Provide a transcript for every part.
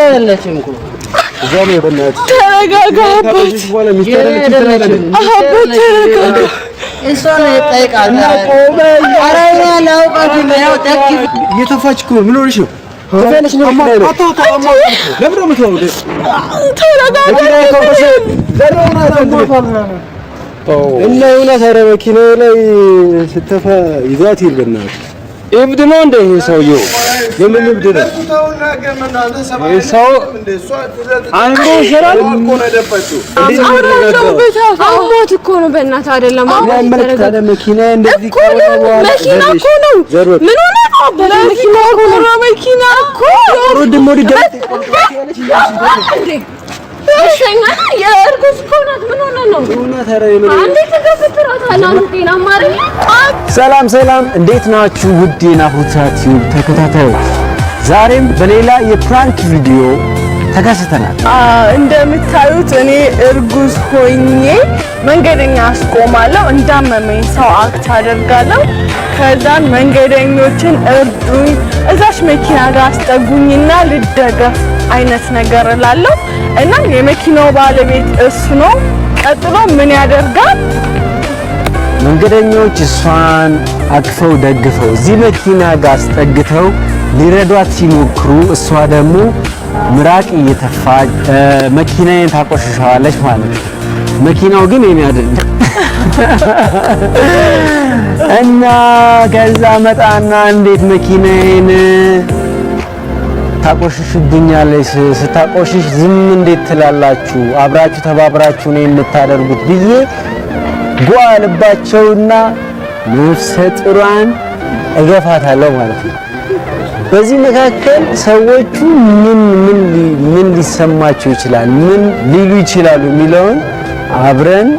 የለችም እኮ ዛሬ በእናትህ ተረጋጋ። እሷን ጠይቃት። ኧረ ያላውቃት ነው ተኪ እየተፋች እኮ ምን ሆነሽ ነው? ተፈለሽ ነው ለምን ነው የምትወው? ተረጋጋ። እና የሆነ ታረ መኪና ላይ ስተፋ ይዛት ይልበናል። እብድ ነው እንደ ይሄ ሰውዬው? የምን እብድ ነው? ይሄ ሰው አንዱ ይሰራል እኮ ነው የደፋችው። አሞት እኮ ነው በእናትህ አይደለም። ያመለከተ መኪና እንደዚህ ቀርቦ መኪና እኮ ነው። ምን ሆነ ነው? መኪና እኮ ነው። መኪና እኮ ጥሩ ደሞ ድጋት እሺኛ የእርጉዝ እኮ ናት። ምን ሆነ ነው? አንዴ ተከፍተራታል። አንዴና ማርኛ ሰላም ሰላም፣ እንዴት ናችሁ? ውድ የናሁታት ተከታታዮች ዛሬም በሌላ የፕራንክ ቪዲዮ ተከስተናል። እንደምታዩት እኔ እርጉዝ ሆኜ መንገደኛ አስቆማለሁ፣ እንዳመመኝ ሰው አክት አደርጋለሁ። ከዛን መንገደኞችን እርዱኝ፣ እዛች መኪና ጋር አስጠጉኝና ልደገፍ አይነት ነገር እላለሁ። እና የመኪናው ባለቤት እሱ ነው። ቀጥሎ ምን ያደርጋል? መንገደኞች እሷን አቅፈው ደግፈው እዚህ መኪና ጋር አስጠግተው ሊረዷት ሲሞክሩ እሷ ደግሞ ምራቅ እየተፋች መኪናዬን ታቆሽሻለች ማለት ነው። መኪናው ግን የኔ አይደለም። እና ከዛ መጣና እንዴት መኪናዬን ታቆሽሽብኛለች? ስታቆሽሽ ዝም እንዴት ትላላችሁ? አብራችሁ ተባብራችሁ ነው የምታደርጉት ብዬ ጓልባቸውና ነፍሰ ጥሯን እገፋታለሁ ማለት ነው። በዚህ መካከል ሰዎቹ ምን ሊሰማቸው ይችላል፣ ምን ሊሉ ይችላሉ የሚለውን አብረን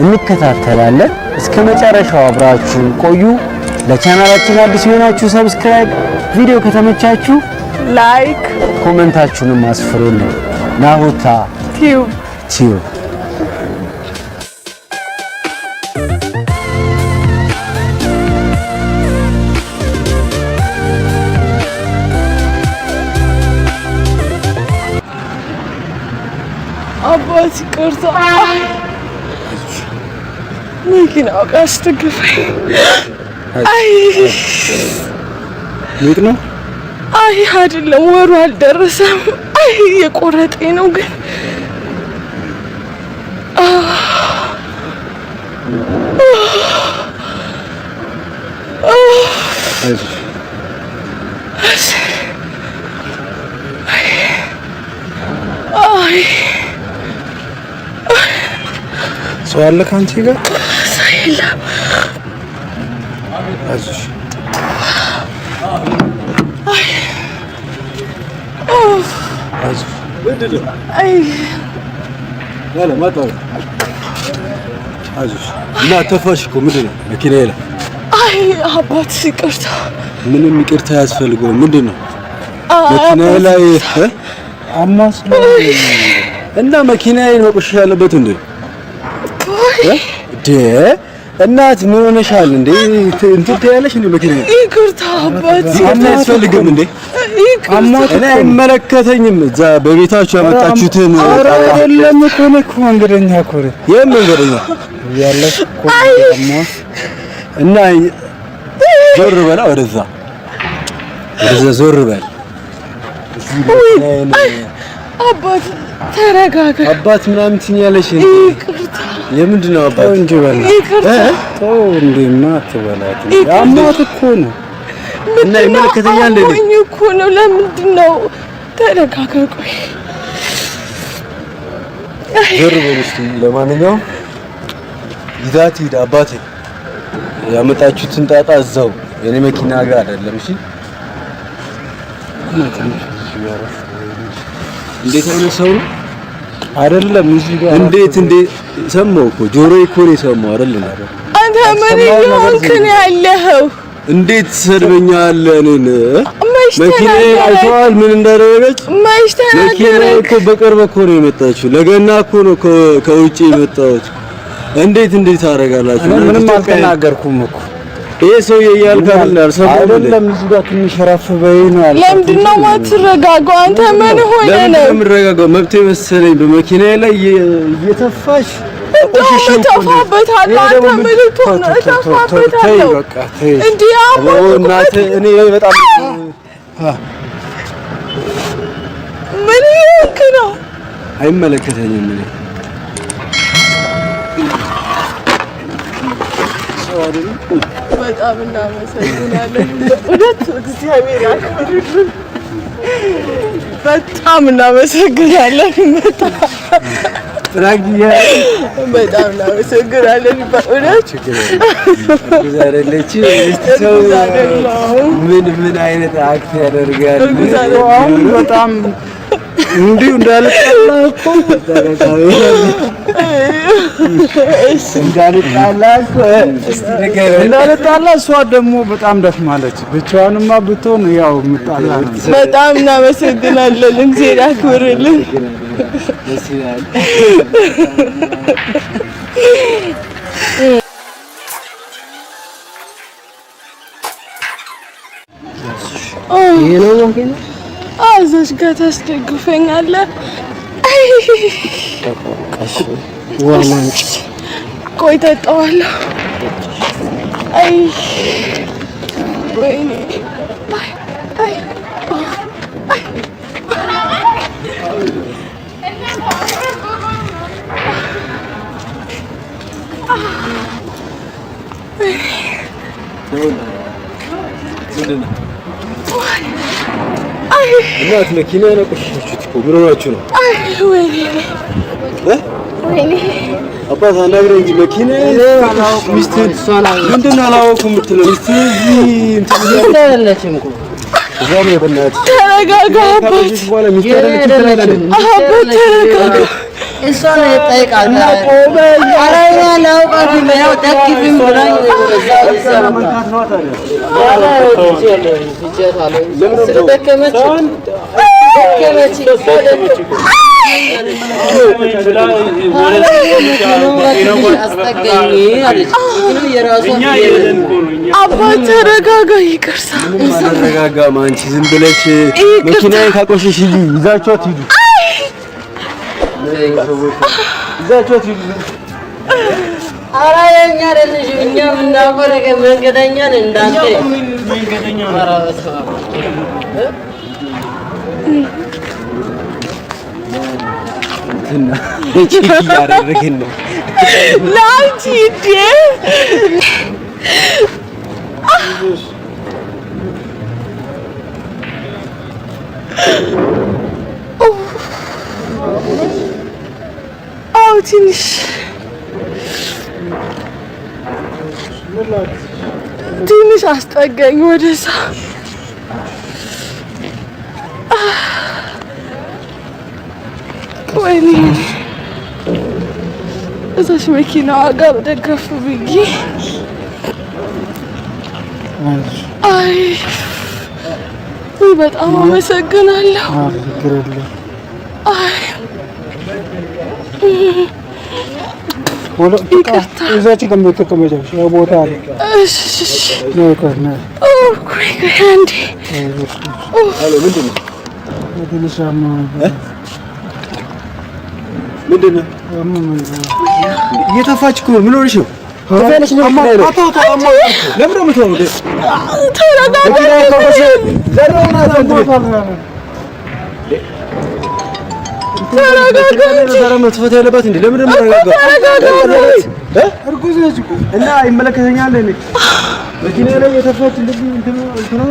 እንከታተላለን። እስከ መጨረሻው አብራችሁ ቆዩ። ለቻናላችን አዲስ የሆናችሁ ሰብስክራይብ፣ ቪዲዮ ከተመቻችሁ ላይክ፣ ኮሜንታችሁንም አስፍሩልን። ናሁታ ቲዩብ አባት ይቅርታ፣ መኪናው ጋር አስደግፈኝ። አይ ምንድን ነው? አይ አይደለም፣ ወሩ አልደረሰም። አይ የቆረጠኝ ነው ግን ሰው አለ ካንቺ ጋር? ሳይላ አይዞሽ። እና ተፋሽ እኮ ምንድን ነው መኪናዬ ላይ? አይ አባት ይቅርታ። ምንም ይቅርታ ያስፈልገው ምንድን ነው መኪናዬ ላይ አማስ እና መኪናዬ መቆሸሽ ያለበት እንዴ? እናት ምን ሆነሻል እንዴ? እንትን ትያለሽ እንዴ? መኪናዬ ይቅርታ አባት አያስፈልግም እንዴ? አማት እኔ አይመለከተኝም። እዛ በቤታችሁ ያመጣችሁትን አይደለም እኮ ነው እኮ መንገደኛ እኮ ነው። የምን መንገደኛ ያለሽ እኮ አማት እና ዞር በላ ወደዛ ዞር በል። አባት ተረጋጋ። አባት ምናምን ትኛለሽ እንዴ? ይቅርታ። የምንድን ነው አባት? እንጂ በላ ተው እንዴማ አትበላት። አማት እኮ ነው እና ይመለከተኛል እንዴ? እኔ እኮ ነው። ለምንድን ነው? ተረጋጋ። ቆይ ዞር በል እስኪ። ለማንኛውም ይዛት ሂድ። አባቴ ያመጣችሁትን ጣጣ እዛው የኔ መኪና ጋር አይደለም። እሺ እንዴት አይነት ሰው ነው? አይደለም እዚህ ጋር እንዴት ሰማሁ እኮ ጆሮዬ እኮ ነው የሰማው አይደለም። አንተ ምን ይሆንክ ነው ያለኸው? እንዴት ትሰድበኛለህ እኔን? መኪናዬ አይተዋል ምን እንዳደረገች? መኪናዬ እኮ በቅርብ እኮ ነው የመጣችው። ለገና እኮ ነው ከውጪ የመጣሁት። እንዴት አደርጋላችሁ? ምንም አልተናገርኩም እኮ ይሄ ሰው ያልካል አይደለም እዚህ ጋር ትንሽ ረፍ በይ ነው ያለው። ለምንድን ነው የማትረጋጋው? አንተ ምን ሆነህ ነው? ለምን የምረጋጋው? መብቴ መሰለኝ በመኪናዬ ላይ እየተፋሽ ተፋበታለህ። አንተ ምን ልትሆን ነው? ተፋበታለሁ። በቃ ተይ እንዴ እናቴ እኔ በጣም ምን ይልክ ነው? አይመለከተኝም እኔ በጣም እናመሰግናለን። እውነት እግዚአብሔር ያክብርልን። በጣም እናመሰግናለን። በጣም እናመሰግናለን። በእውነት ምን አይነት አክት ያደርጋል? በጣም እንዲሁ እንዳልጣላ እኮ እንዳልጣላ እሷ ደግሞ በጣም ደክማለች። ብቻዋንማ ብትሆን ያው የምጣላ ነው። በጣም እናመሰግናለን። እግዚአብሔር ያክብርልን። ይሄ ነው ወንጌል እዛች ጋር ታስደግፈኛለህ። ቆይ እጠጣዋለሁ። አይ ወይኔ እናት መኪና ነው ቆሽሽት እኮ ምን ሆናችሁ ነው? አይ ወይኔ ወይኔ አባታ አናግረኝ እንጂ መኪና ሚስትህን ምንድን ነው አላወኩም የምትለው? ሚስትህ እዚህ እንትን ያለችም እኮ እዛው ነው። በእናትህ ተረጋጋ። በኋላ ሚስትህ ያለችም ትላለህ። ተረጋጋ። እሷ ነው የጠየቃት። ኧረ እኔ አላውቃትም። ያው ጠቂብኝ ብላኝ አባት ተረጋጋ። ይቅርታ ተረጋጋማ አንቺ ዝም ብለሽ መኪናዬን ካቆሸሽ ይዛችኋት ሂዱ። ይዛችኋት ሂዱ። ኧረ የእኛ አይደለሽ እኛ የምናውቀው መንገደኛ ነን እንዳንተ መንገደኛ እና እቺ ያደረግን ነው ላንቺ ዲ ትንሽ ትንሽ አስጠጋኝ ወደዛ። ወይኔ እዛች መኪናዋ ጋር ደገፍ ብዬ አይ በጣም አመሰግናለሁ። አይ እዛች ከምትቀመጫሽ ቦታ አለ። እሺ ነው ከነ አንዴ ምንድን ነው እየተፋች እኮ ምን ሆነሽ ነው? መጥፋት ያለባት እንዴ? ለምን እርጉዝ ነች እኮ እና ይመለከተኛል። መኪና ላይ የተፋች እንደዚህ እንትን ነው።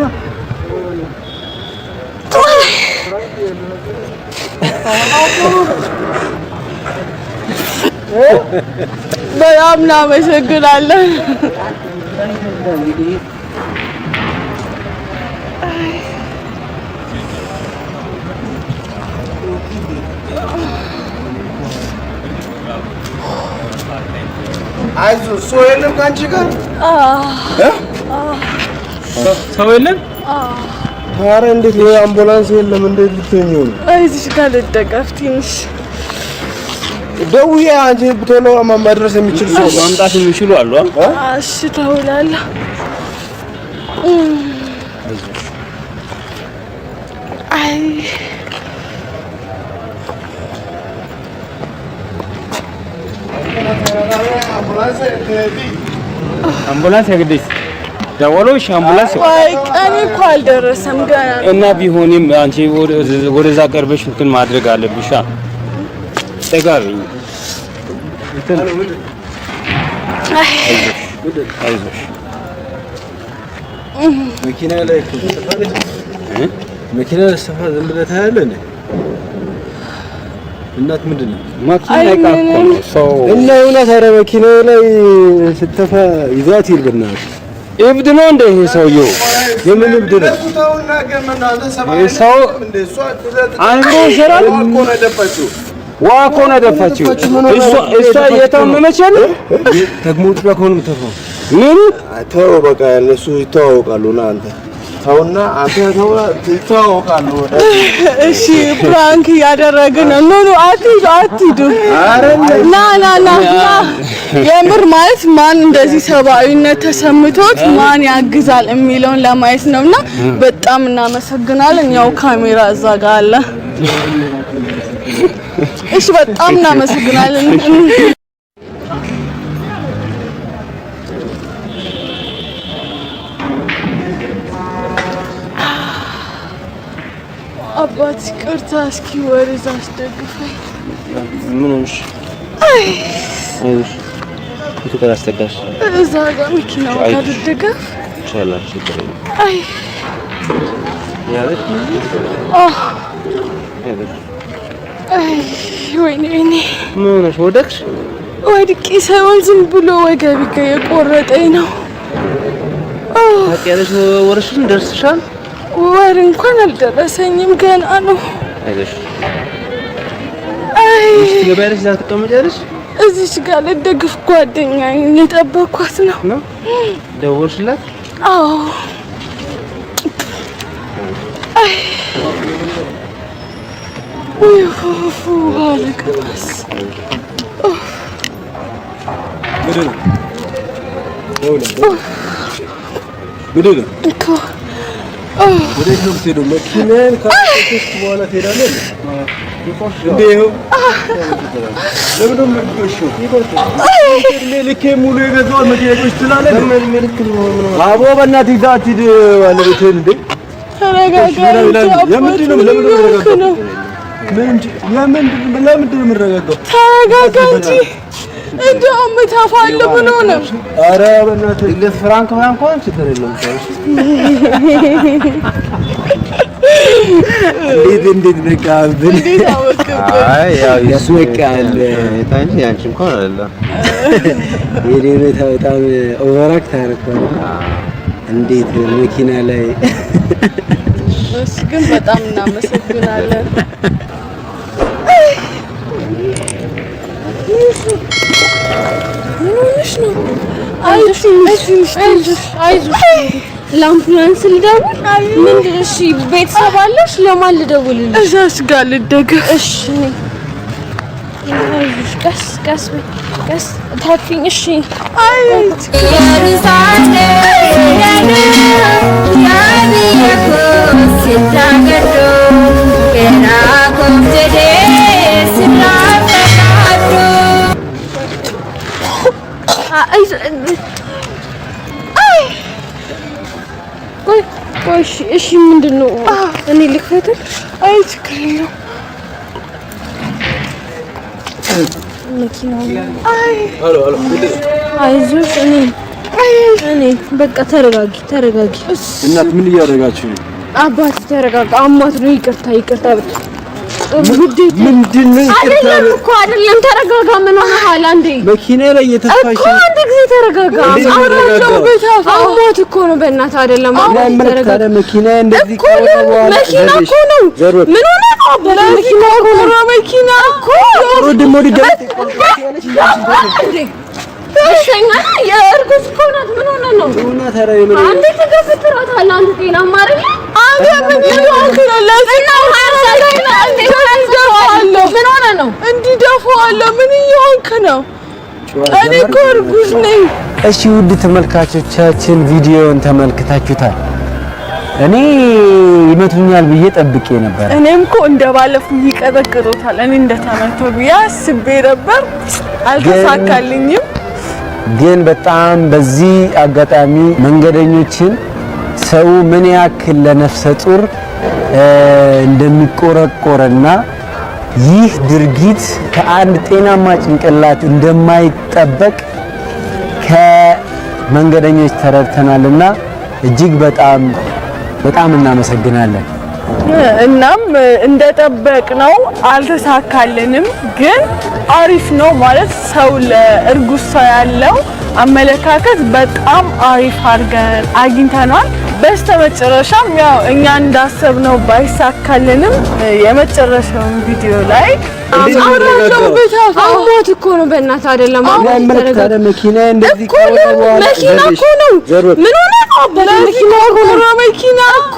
በጣም እናመሰግናለን። አይዞህ ሰው የለም ከአንቺ ጋር? ሰው የለም? ኧረ እንዴት ነው አምቡላንስ የለም? እንዴት ልትሆኚ ነው? እዚህ ጋር ልደገፍ ትንሽ ደውዬ አንቺ ብትለው መድረስ የሚችል ሰው ማምጣት የሚችሉ አሉ። እሺ ተውላለሁ። አይ አምቡላንስ ያግዴስ ደወሎሽ አምቡላንስ አይ ቀኔ እኮ አልደረሰም ገና እና ቢሆንም አንቺ ወደዛ ቀርበሽ እንትን ማድረግ አለብሽ ተጋቢ እንትን አይዞሽ መኪና ላይ መኪና ለሰፋ ዝም ብለህ ታያለህ እንዴ እናት ምንድነው መኪና ይቃቆ ሰው እና እውነት አረ መኪና ላይ ስተፋ ይዛት ይልብና እብድ ነው እንደ ይሄ ሰውዬው የምን እብድ ነው ሰው አንዱ ሸራል ዋኮ ነው ደፋችው እሷ የታመመች አይደል ደግሞ ጥላኮን ተፈው ምን ተው በቃ እነሱ ይተዋወቃሉ ና አንተ ተውና አንተ ተው ይተዋወቃሉ እሺ ፕራንክ ያደረግን ነው አትሂዱ ና የምር ማለት ማን እንደዚህ ሰብአዊነት ተሰምቶት ማን ያግዛል የሚለውን ለማየት ነውና በጣም እናመሰግናለን ያው ካሜራ እዛ ጋር አለ እሺ በጣም እናመሰግናለን አባት ይቅርታ እስኪ ወሬዛ አስደግፈኝ ምን ሆነሽ አይዞሽ ትከራ አስተጋሽ እዛ ጋር መኪናው ጋር ደገፍ ይቻላል ችግር አይ ያለሽ አይ ወይኔ ምን ሆነሽ ወደቅሽ ወድቄ ሳይሆን ዝም ብሎ ወገቤ የቆረጠኝ ነው ታውቂያለሽ ወርሽን ደርሰሻል ወር እንኳን አልደረሰኝም ገና ነው አይዞሽ አይ ገበያለሽ ዛት ተቀመጫለሽ እዚች ጋር ለደግፍ ጓደኛዬ እየጠበኳት ነው ደወልሽላት አዎ አይ ኡፍ አለቀስ ምንድነው እኮ ወደ ነው መኪናን ካስተሽ በኋላ ትሄዳለህ እንዴው ለምን ምትሽው ለልኬ ሙሉ የገዛው መኪናዎች ትላለህ ምን ምልክ ነው አቦ በእናትህ ይዛት ሂድ ባለቤትህ እንዴ ተረጋጋ ለምንድነው የምረጋጋው ለምንድነው የምረጋጋው ተረጋጋ እንጂ እንደውም ታፋለ ምን ሆነ ኧረ በእናትህ ለፍራንክ ምናምን እንኳን ችግር የለውም እንዴት በቃ አይ ያው ይስወቃል ታንጂ አንቺ እንኳን አይደለም የኔታ በጣም ኦቨራክት አርኳል እንዴት መኪና ላይ እሺ ግን በጣም እናመሰግናለን ምንሽ ነው አይዞሽ ለአምቡላንስ ልደውል ምንድን እሺ ቤተሰብ አለሽ ለማን ልደውልልሽ እዛስ ጋር ልደግፍ እሺ አይዞሽ ቀስ ታፊኝ እሺ እሺ ምንድነው እኔ ልክፈትል አይ ችግር የለውም መኪናው አይዞሽ እኔ በቃ ተረጋጊ እናት ምን እያደረጋችሁ ነው አባት ተረጋጋ አማት ነው ይቅርታ ምንድነው አይደለም ተረጋጋ ምን ሆነሃል አንዴ መኪና ላይ እየተፋሽ እኮ አንድ ጊዜ ተረጋጋ አሞት እኮ ነው በእናትህ አይደለም ተረጋጋ መኪና እንደዚህ መኪና እኮ ነው ምን ሆነ ነው መኪና እኮ ደግሞ እሺኛ የእርጉዝ እኮ ናት ምን ሆነ ነው አንዴ ተገፍትራታል አንተ ጤናማ አይደል አንተ ምን ይሆንክ ነው ለዚህ ምን ሆነ ነው እንዲደፋዋለሁ ምን ይሆንክ ነው እኔ እኮ እርጉዝ ነኝ። እሺ ውድ ተመልካቾቻችን ቪዲዮውን ተመልክታችሁታል። እኔ ይመቱኛል ብዬ ጠብቄ ነበር። እኔም እኮ እንደባለፉ ይቀጠቅጡታል እኔ እንደተመተው አስቤ ነበር። አልተሳካልኝም። ግን በጣም በዚህ አጋጣሚ መንገደኞችን ሰው ምን ያክል ለነፍሰ ጡር እንደሚቆረቆርና ይህ ድርጊት ከአንድ ጤናማ ጭንቅላት እንደማይጠበቅ ከመንገደኞች ተረድተናልና እጅግ በጣም እናመሰግናለን። እናም እንደጠበቅነው አልተሳካልንም፣ ግን አሪፍ ነው ማለት ሰው ለእርጉዝ ሰው ያለው አመለካከት በጣም አሪፍ አድርገን አግኝተናል። በስተመጨረሻም ያው እኛ እንዳሰብነው ባይሳካልንም የመጨረሻውን ቪዲዮ ላይ አሞት እኮ ነው በእናትህ አይደለም መኪና እንደዚህ መኪና እኮ ነው ምን ሆነ ነው መኪና እኮ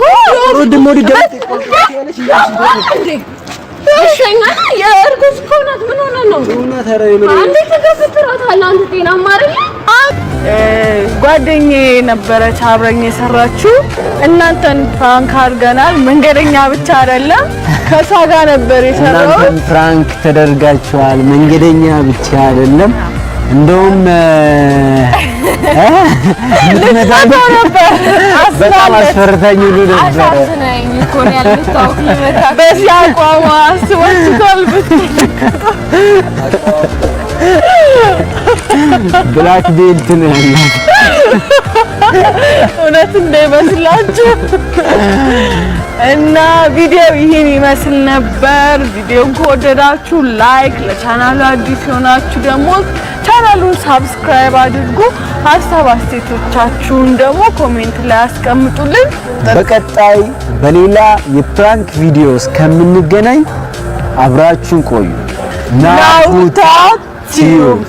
እሸኛ የእርጉዝ እኮ ናት። ምን ሆነ ነው አንዴ ተገፍትራታል። አንተ ጤናማ አይደል? ጓደኛዬ ነበረች አብረኝ የሰራችው። እናንተን ፍራንክ አድርገናል። መንገደኛ ብቻ አይደለም ከሷ ጋር ነበር የሰራው። እናንተን ፍራንክ ተደርጋችኋል። መንገደኛ ብቻ አይደለም እንደውም በጣም አስፈርታኝ ሁሉ ነበር። በዚህ አቋሟ አስወጥቷል። ብላክ ቤልት ነው ያላት። እውነት እንዳይመስላችሁ እና ቪዲዮ ይሄን ይመስል ነበር። ቪዲዮን ከወደዳችሁ ላይክ፣ ለቻናሉ አዲስ ሆናችሁ ደግሞ ቻናሉን ሰብስክራይብ አድርጉ። ሀሳብ አስተያየቶቻችሁን ደግሞ ኮሜንት ላይ አስቀምጡልን። በቀጣይ በሌላ የፕራንክ ቪዲዮ እስከምንገናኝ አብራችሁን ቆዩ። ናሁታ ቲዩብ